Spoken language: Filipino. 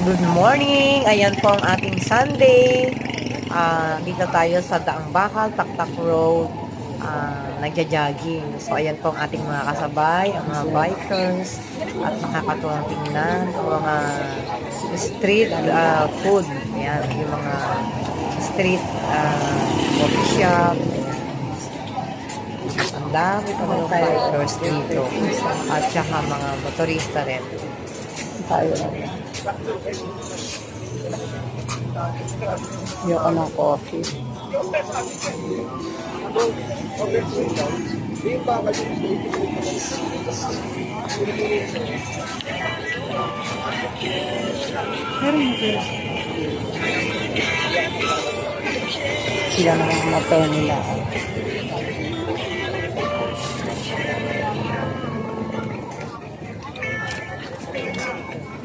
Good morning! Ayan po ang ating Sunday. Dito tayo sa Daang Bakal, Taktak Road. Nagja-jogging. So, ayan po ang ating mga kasabay, ang mga bikers. At nakakatuwang tingnan ang mga street food. Ayan, yung mga street coffee shop. Ang dami pa mga bikers dito. At saka mga motorista rin. Tayo na. Yung ng coffee. Sila naman ang motor nila.